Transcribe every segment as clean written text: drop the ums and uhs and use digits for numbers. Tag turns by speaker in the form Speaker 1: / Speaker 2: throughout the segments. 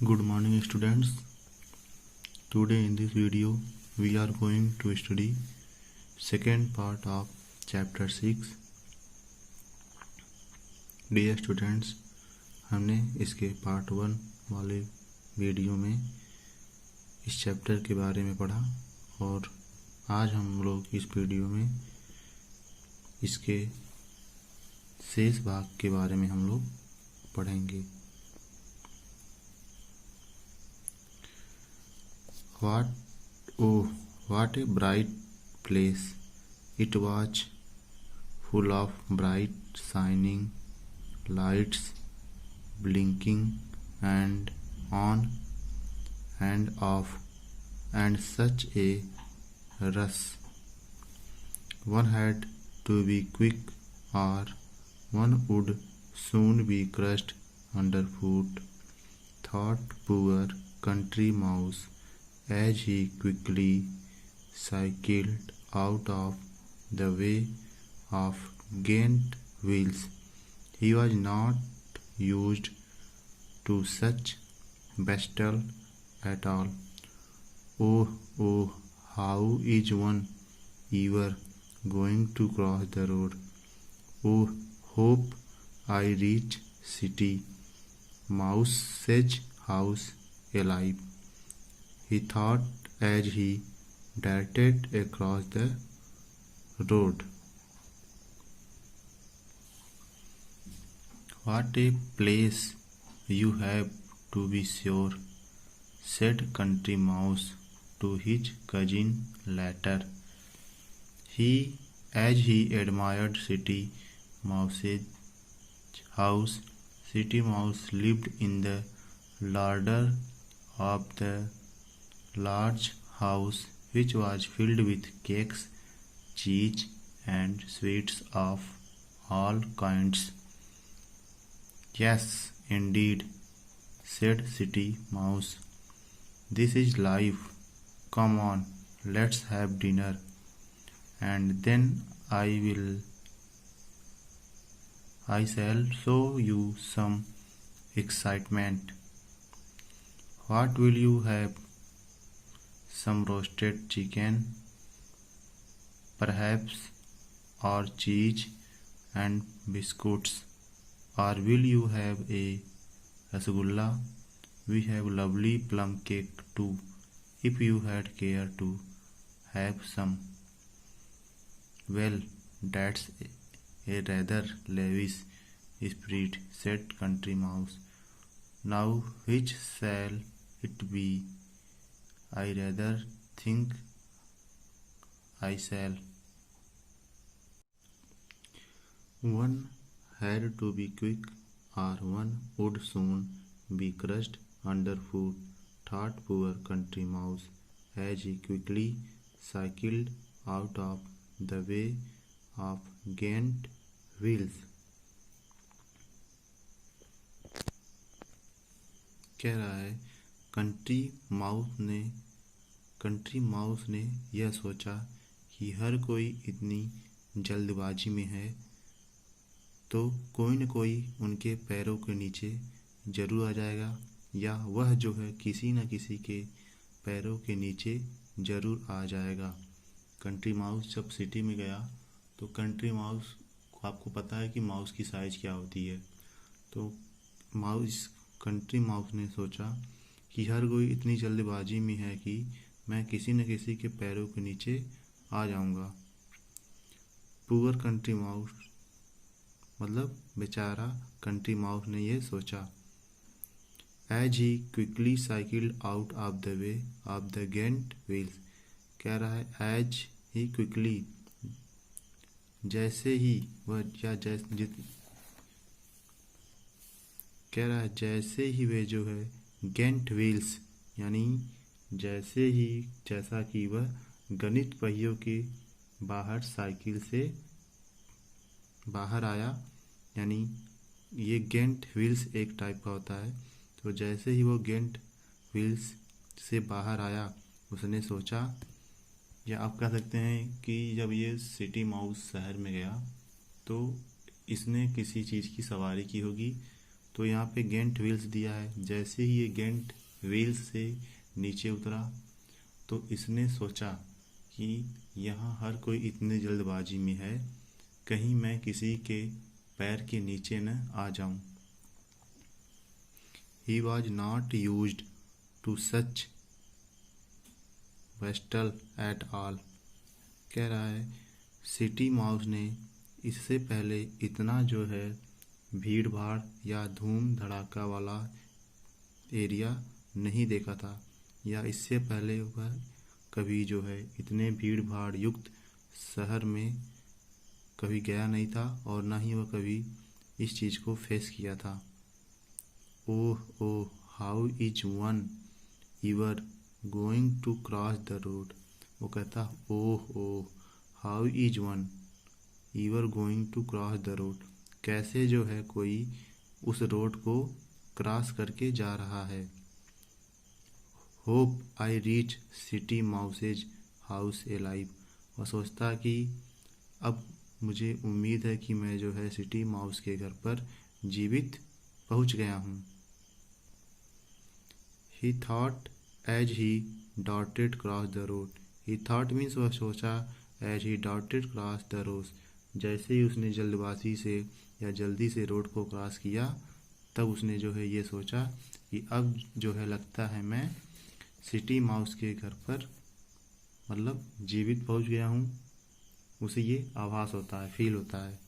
Speaker 1: Good morning students. Today in this video we are going to study second part of chapter 6. Dear students, हमने इसके part 1 वाले video में इस chapter के बारे में पढ़ा और आज हम लोग इस वीडियो में इसके शेष भाग के बारे में हम लोग पढ़ेंगे। What a bright place! It was full of bright shining lights blinking and on and off, and such a rush. One had to be quick or one would soon be crushed underfoot, thought poor country mouse as he quickly cycled out of the way of giant wheels. He was not used to such bustle at all. Oh, how is one ever going to cross the road? Oh, hope I reach city mouse's house alive, he thought as he darted across the road. What a place you have, to be sure, said Country Mouse to his cousin later. As he admired City Mouse's house. City Mouse lived in the larder of the large house, which was filled with cakes, cheese, and sweets of all kinds. Yes, indeed, said City Mouse. This is life. Come on, let's have dinner, and then I shall show you some excitement. What will you have? Some roasted chicken, perhaps, or cheese and biscuits, or will you have a rasgulla? We have lovely plum cake too, if you had care to have some. Well, that's a rather lavish spread, said Country Mouse. Now which shall it be? I rather think I shall. One had to be quick, or one would soon be crushed underfoot, thought poor Country Mouse, as he quickly cycled out of the way of giant wheels. कह रहा है country mouse ने यह सोचा कि हर कोई इतनी जल्दबाजी में है तो कोई न कोई उनके पैरों के नीचे जरूर आ जाएगा, या वह जो है किसी न किसी के पैरों के नीचे जरूर आ जाएगा। कंट्री माउस जब सिटी में गया तो कंट्री माउस, आपको पता है कि माउस की साइज क्या होती है, तो कंट्री माउस ने सोचा कि हर कोई इतनी जल्दबाजी में है कि मैं किसी न किसी के पैरों के नीचे आ जाऊंगा। पुअर कंट्री माउस मतलब बेचारा कंट्री माउस ने यह सोचा। As he quickly cycled out of the way of the giant wheels, कह रहा है एज ही क्विकली, जैसे ही वह कह रहा है जैसे ही वे जो है गियंट व्हील्स, यानी जैसा कि वह गणित पहियों के बाहर साइकिल से बाहर आया, यानी ये गियंट व्हील्स एक टाइप का होता है, तो जैसे ही वो गियंट व्हील्स से बाहर आया उसने सोचा, या आप कह सकते हैं कि जब ये सिटी माउस शहर में गया तो इसने किसी चीज़ की सवारी की होगी तो यहाँ पे गेंट व्हील्स दिया है। जैसे ही ये गेंट व्हील्स से नीचे उतरा तो इसने सोचा कि यहाँ हर कोई इतनी जल्दबाजी में है, कहीं मैं किसी के पैर के नीचे न आ जाऊं। He was not used to such vestal at all. कह रहा है सिटी माउस ने इससे पहले इतना जो है भीड़ भाड़ या धूम धड़ाका वाला एरिया नहीं देखा था, या इससे पहले वह कभी जो है इतने भीड़ भाड़ युक्त शहर में कभी गया नहीं था, और ना ही वह कभी इस चीज़ को फेस किया था। Oh oh how is one ever going to cross the road. वो कहता oh oh how is one ever going to cross the road. कैसे जो है कोई उस रोड को क्रॉस करके जा रहा है। Hope I reach city mouse's house alive. वह सोचता कि अब मुझे उम्मीद है कि मैं जो है सिटी माउस के घर पर जीवित पहुंच गया हूं। He thought as he darted across the road. He thought means वह सोचा as he darted across the road। जैसे ही उसने जल्दबाजी से या जल्दी से रोड को क्रॉस किया तब उसने जो है ये सोचा कि अब जो है लगता है मैं सिटी माउस के घर पर मतलब जीवित पहुंच गया हूं। उसे ये आभास होता है, फील होता है।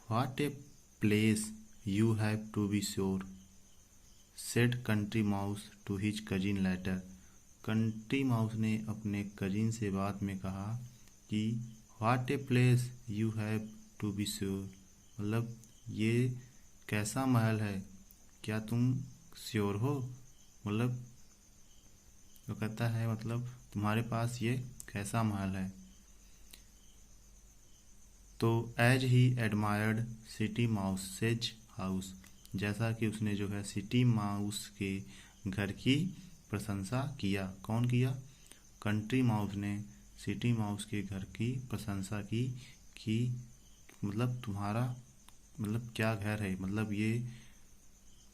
Speaker 1: What a place you have to be sure, said Country Mouse to his cousin later। Country mouse ने अपने कजिन से बात में कहा कि What a place you have to be sure, मतलब ये कैसा महल है, क्या तुम श्योर हो। मतलब वो कहता है मतलब तुम्हारे पास ये कैसा महल है। तो as he admired city mouse's house, जैसा कि उसने जो है सिटी माउस के घर की प्रशंसा किया। कौन किया? कंट्री माउस ने सिटी माउस के घर की प्रशंसा की कि मतलब तुम्हारा मतलब क्या घर है, मतलब ये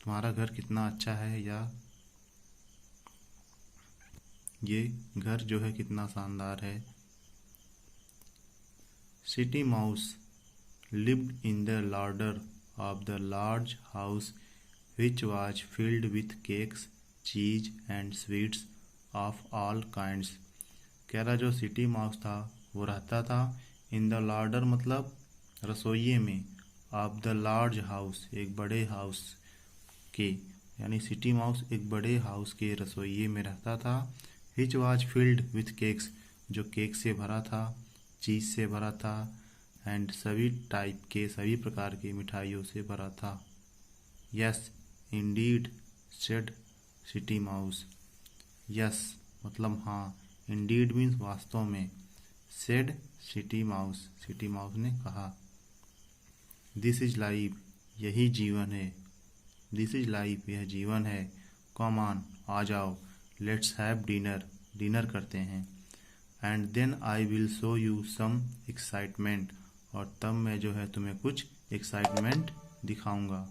Speaker 1: तुम्हारा घर कितना अच्छा है, या ये घर जो है कितना शानदार है। City mouse lived in the larder of the large house which was filled with cakes, cheese and sweets of all kinds। कह रहा जो सिटी माउस था वो रहता था इन द लार्डर मतलब रसोइये में, ऑफ द लार्ज हाउस एक बड़े हाउस के, यानी सिटी माउस एक बड़े हाउस के रसोइये में रहता था। Which was filled with cakes जो केक से भरा था, चीज़ से भरा था, एंड सभी टाइप के सभी प्रकार की मिठाइयों से भरा था। Yes Indeed said city mouse. Yes मतलब हाँ, इंडीड मीन्स वास्तव में, सेड सिटी माउस ने कहा। दिस इज लाइफ यही जीवन है, दिस इज लाइफ यह जीवन है। कम ऑन आ जाओ, लेट्स हैव डिनर करते हैं। And then I will show you some excitement, और तब मैं जो है तुम्हें कुछ एक्साइटमेंट दिखाऊंगा।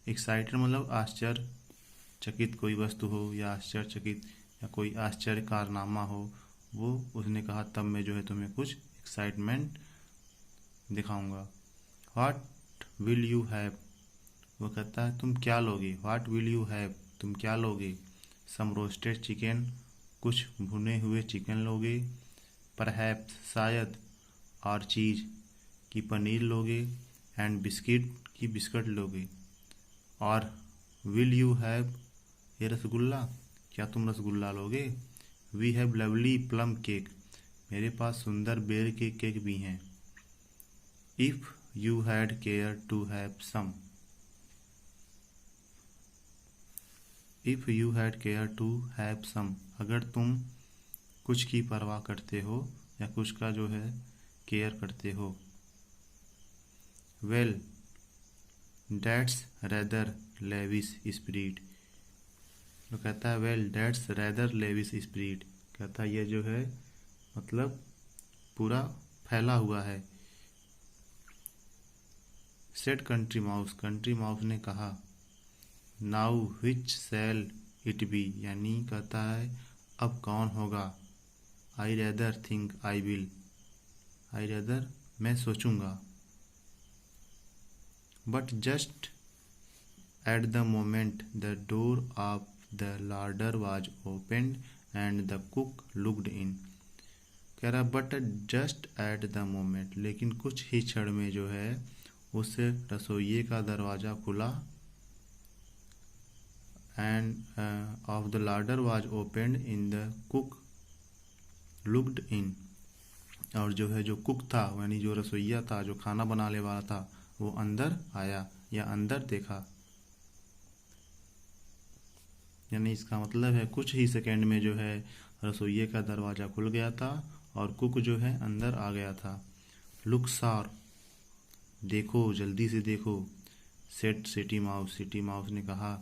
Speaker 1: एक्साइटेड मतलब आश्चर्यचकित कोई वस्तु हो या आश्चर्यचकित या कोई आश्चर्य कारनामा हो, वो उसने कहा तब मैं जो है तुम्हें कुछ एक्साइटमेंट दिखाऊंगा। व्हाट विल यू हैव, वो कहता है तुम क्या लोगे। व्हाट विल यू हैव तुम क्या लोगे। सम रोस्टेड चिकन कुछ भुने हुए चिकन लोगे। परहैप्स शायद, और चीज़ की पनीर लोगे। एंड बिस्किट की बिस्किट लोगे। और विल यू हैव ये रसगुल्ला, क्या तुम रसगुल्ला लोगे। We have lovely plum cake मेरे पास सुंदर बेर के केक भी हैं। If you had care to have some, if you had care to have some अगर तुम कुछ की परवाह करते हो या कुछ का जो है केयर करते हो। Well that's rather lavish spread, तो कहता है well that's rather lavish spread, कहता है ये जो है मतलब पूरा फैला हुआ है। सेड कंट्री माउस ने कहा, now which shall it be, यानी कहता है अब कौन होगा। I rather think I will, I rather मैं सोचूंगा। But just at the moment the door of the larder was opened and the cook looked in. कह रहा but just at the moment, लेकिन कुछ ही क्षण में जो है उस रसोइये का दरवाज़ा खुला। And of the larder was opened in the cook looked in, और जो है जो कुक था यानी जो रसोइया था, जो खाना बनाने वाला था, वो अंदर आया या अंदर देखा। यानी इसका मतलब है कुछ ही सेकंड में जो है रसोइये का दरवाज़ा खुल गया था और कुक जो है अंदर आ गया था। लुक शार्प, देखो जल्दी से देखो। सेट सिटी माउस ने कहा,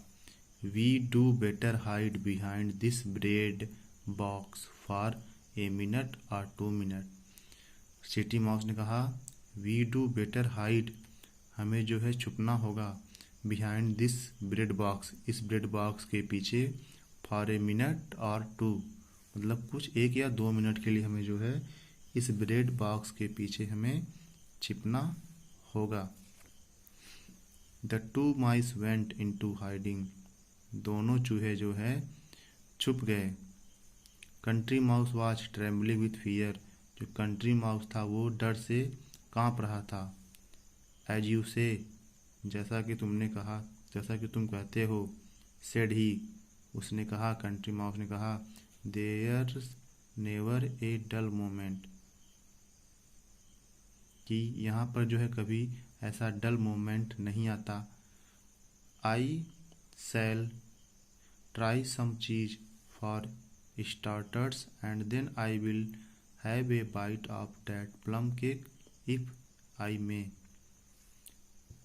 Speaker 1: we do better hide behind this bread box for a minute और 2 मिनट। सिटी माउस ने कहा, वी डू बेटर हाइड, हमें जो है छुपना होगा, बिहाइंड दिस ब्रेड बॉक्स, इस ब्रेड बॉक्स के पीछे, फॉर ए मिनट और 2, मतलब कुछ 1 या 2 मिनट के लिए हमें जो है इस ब्रेड बॉक्स के पीछे हमें छिपना होगा। The 2 mice went into hiding, दोनों चूहे जो है छुप गए। Country mouse was trembling with fear, जो कंट्री माउस था वो डर से कांप रहा था। एज यू से, जैसा कि तुमने कहा, जैसा कि तुम कहते हो। सेड ही, उसने कहा, कंट्री माउस ने कहा, there's never a dull moment, कि यहाँ पर जो है कभी ऐसा डल मोमेंट नहीं आता। आई शैल try some cheese for starters and then I will have a bite of that plum cake if I may.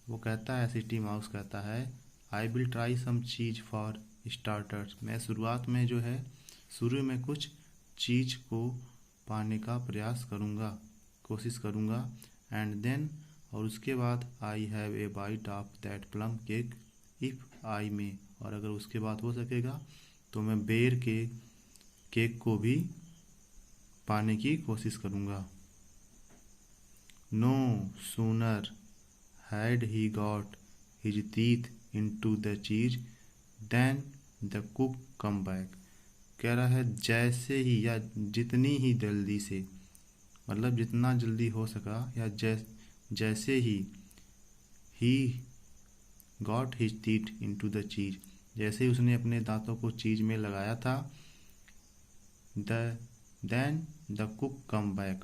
Speaker 1: वो कहता है, सिटी माउस कहता है, I will try some cheese for starters, मैं शुरुआत में जो है शुरू में कुछ चीज़ को पाने का प्रयास करूँगा, कोशिश करूँगा। एंड देन, और उसके बाद, I have a bite of that plum cake if I may, और अगर उसके बाद हो सकेगा तो मैं बेर के केक को भी पाने की कोशिश करूँगा। No sooner had he got his teeth into the cheese then the cook come back. कह रहा है जैसे ही या जितनी ही जल्दी से, मतलब जितना जल्दी हो सका, या जैसे ही got his teeth into the चीज, जैसे ही उसने अपने दांतों को चीज में लगाया था, then the cook come back,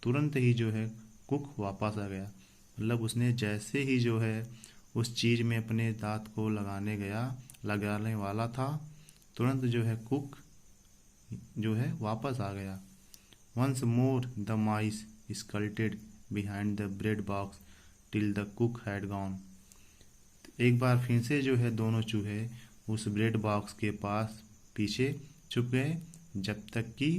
Speaker 1: तुरंत ही जो है कुक वापस आ गया। मतलब उसने जैसे ही जो है उस चीज़ में अपने दांत को लगाने वाला था, तुरंत जो है कुक जो है वापस आ गया। Once more the mice scuttled behind the bread box till the cook had gone. एक बार फिर से जो है दोनों चूहे उस ब्रेड बॉक्स के पास पीछे छुप गए, जब तक कि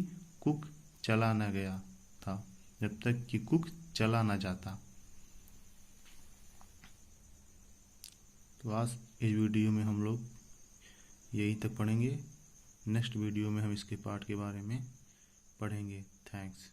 Speaker 1: कुक चला न गया था, जब तक कि कुक चला न जाता। तो आज इस वीडियो में हम लोग यहीं तक पढ़ेंगे। नेक्स्ट वीडियो में हम इसके पार्ट के बारे में पढ़ेंगे। थैंक्स।